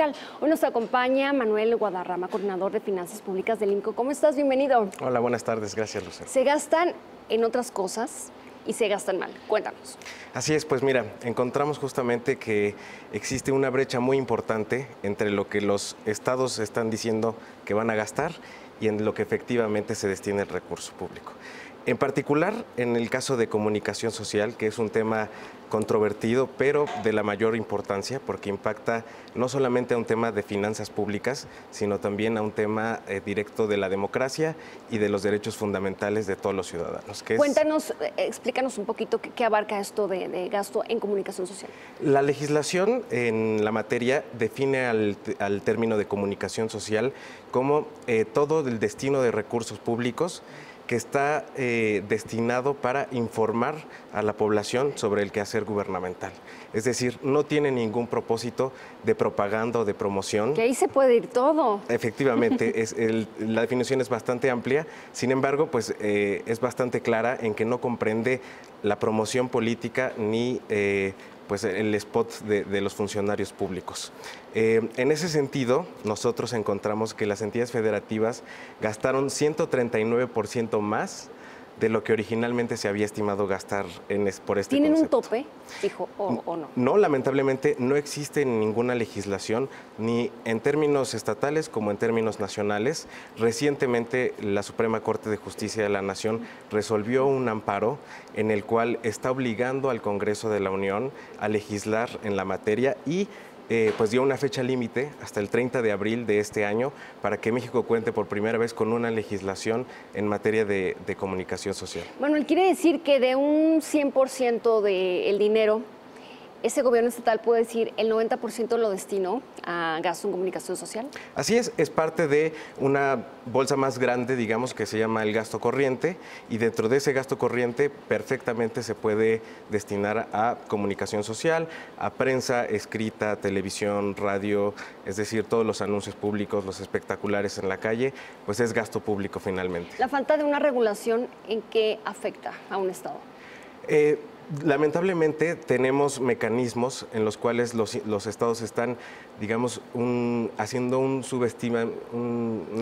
fiscal. Hoy nos acompaña Manuel Guadarrama, coordinador de Finanzas Públicas del INCO. ¿Cómo estás? Bienvenido. Hola, buenas tardes. Gracias, Lucero. Se gastan en otras cosas y se gastan mal. Cuéntanos. Así es, pues mira, encontramos justamente que existe una brecha muy importante entre lo que los estados están diciendo que van a gastar y en lo que efectivamente se destina el recurso público. En particular, en el caso de comunicación social, que es un tema controvertido, pero de la mayor importancia, porque impacta no solamente a un tema de finanzas públicas, sino también a un tema directo de la democracia y de los derechos fundamentales de todos los ciudadanos. Cuéntanos, explícanos un poquito qué abarca esto de gasto en comunicación social. La legislación en la materia define al término de comunicación social como todo el destino de recursos públicos que está destinado para informar a la población sobre el quehacer gubernamental. Es decir, no tiene ningún propósito de propaganda o de promoción. Que ahí se puede ir todo. Efectivamente, la definición es bastante amplia, sin embargo, pues es bastante clara en que no comprende la promoción política ni pues el spot de los funcionarios públicos. En ese sentido, nosotros encontramos que las entidades federativas gastaron 139% más de lo que originalmente se había estimado gastar por este ¿Tienen concepto. un tope, fijo, o no? No, lamentablemente no existe ninguna legislación, ni en términos estatales como en términos nacionales. Recientemente la Suprema Corte de Justicia de la Nación resolvió un amparo en el cual está obligando al Congreso de la Unión a legislar en la materia y pues dio una fecha límite hasta el 30 de abril de este año para que México cuente por primera vez con una legislación en materia de comunicación social. Manuel, ¿quiere decir que de un 100% del dinero, ese gobierno estatal puede decir el 90% lo destinó a gasto en comunicación social? Así es parte de una bolsa más grande, digamos, que se llama el gasto corriente, y dentro de ese gasto corriente perfectamente se puede destinar a comunicación social, a prensa escrita, televisión, radio, es decir, todos los anuncios públicos, los espectaculares en la calle, pues es gasto público finalmente. La falta de una regulación, ¿en qué afecta a un estado? Lamentablemente tenemos mecanismos en los cuales los estados están, digamos, haciendo una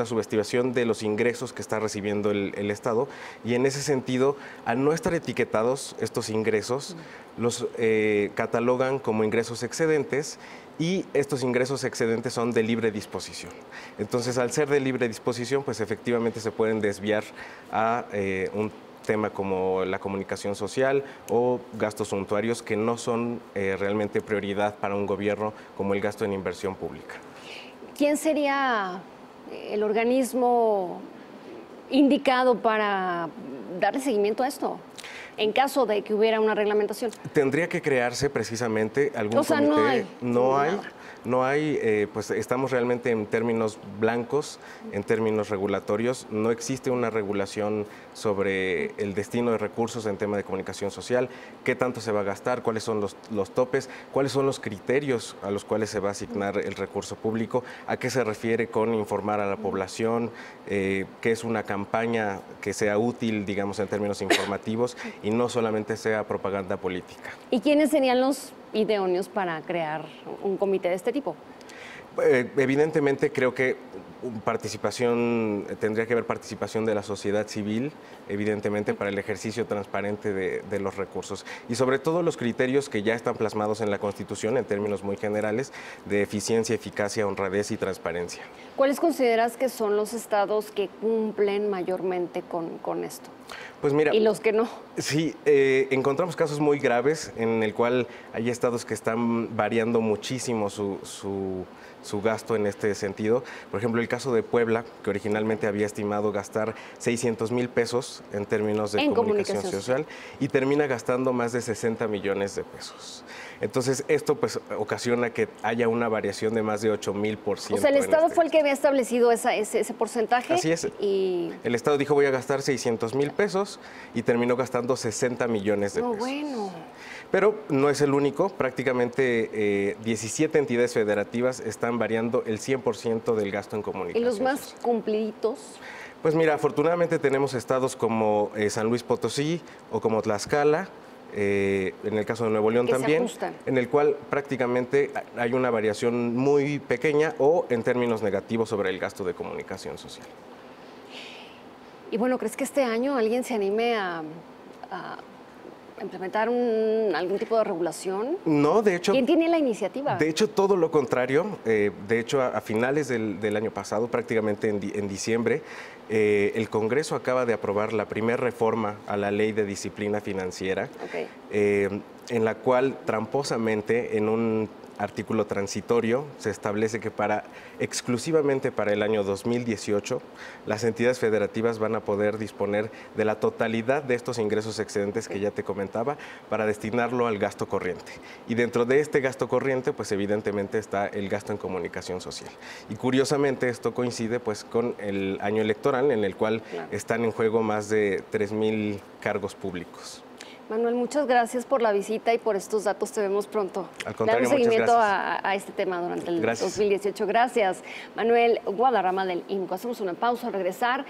subestimación de los ingresos que está recibiendo el estado, y en ese sentido, al no estar etiquetados estos ingresos, los catalogan como ingresos excedentes, y estos ingresos excedentes son de libre disposición. Entonces, al ser de libre disposición, pues efectivamente se pueden desviar a un tema como la comunicación social o gastos suntuarios que no son realmente prioridad para un gobierno, como el gasto en inversión pública. ¿Quién sería el organismo indicado para darle seguimiento a esto, en caso de que hubiera una reglamentación? Tendría que crearse precisamente algún comité. No hay, pues estamos realmente en términos blancos, en términos regulatorios. No existe una regulación sobre el destino de recursos en tema de comunicación social, qué tanto se va a gastar, cuáles son los topes, cuáles son los criterios a los cuales se va a asignar el recurso público, a qué se refiere con informar a la población, qué es una campaña que sea útil, digamos, en términos informativos y no solamente sea propaganda política. ¿Y quiénes serían los idóneos para crear un comité de este tipo? Evidentemente creo que tendría que haber participación de la sociedad civil, evidentemente, para el ejercicio transparente de los recursos. Y sobre todo los criterios que ya están plasmados en la Constitución en términos muy generales de eficiencia, eficacia, honradez y transparencia. ¿Cuáles consideras que son los estados que cumplen mayormente con esto? Pues mira, ¿y los que no? Sí, encontramos casos muy graves en el cual hay estados que están variando muchísimo su gasto en este sentido. Por ejemplo, el caso de Puebla, que originalmente había estimado gastar 600,000 pesos en términos de comunicación social y termina gastando más de 60 millones de pesos. Entonces, esto pues ocasiona que haya una variación de más de 8,000%. O sea, el Estado fue el que había establecido ese porcentaje. Así es. Y el Estado dijo voy a gastar 600,000 pesos y terminó gastando 60 millones de pesos. Bueno. Pero no es el único, prácticamente 17 entidades federativas están variando el 100% del gasto en comunicación. ¿Y los más cumpliditos? Pues mira, afortunadamente tenemos estados como San Luis Potosí o como Tlaxcala, en el caso de Nuevo León también, en el cual prácticamente hay una variación muy pequeña o en términos negativos sobre el gasto de comunicación social. Y bueno, ¿crees que este año alguien se anime a implementar algún tipo de regulación? No, de hecho... ¿Quién tiene la iniciativa? De hecho, todo lo contrario. De hecho, a finales del año pasado, prácticamente en diciembre, el Congreso acaba de aprobar la primera reforma a la Ley de Disciplina Financiera, en la cual tramposamente, en un artículo transitorio, se establece que exclusivamente para el año 2018, las entidades federativas van a poder disponer de la totalidad de estos ingresos excedentes que ya te comentaba para destinarlo al gasto corriente. Y dentro de este gasto corriente, pues evidentemente está el gasto en comunicación social. Y curiosamente esto coincide pues con el año electoral en el cual están en juego más de 3,000 cargos públicos. Manuel, muchas gracias por la visita y por estos datos. Te vemos pronto. Al contrario, muchas gracias. Damos seguimiento a este tema durante el 2018. Gracias. Manuel Guadarrama del INCO. Hacemos una pausa al regresar.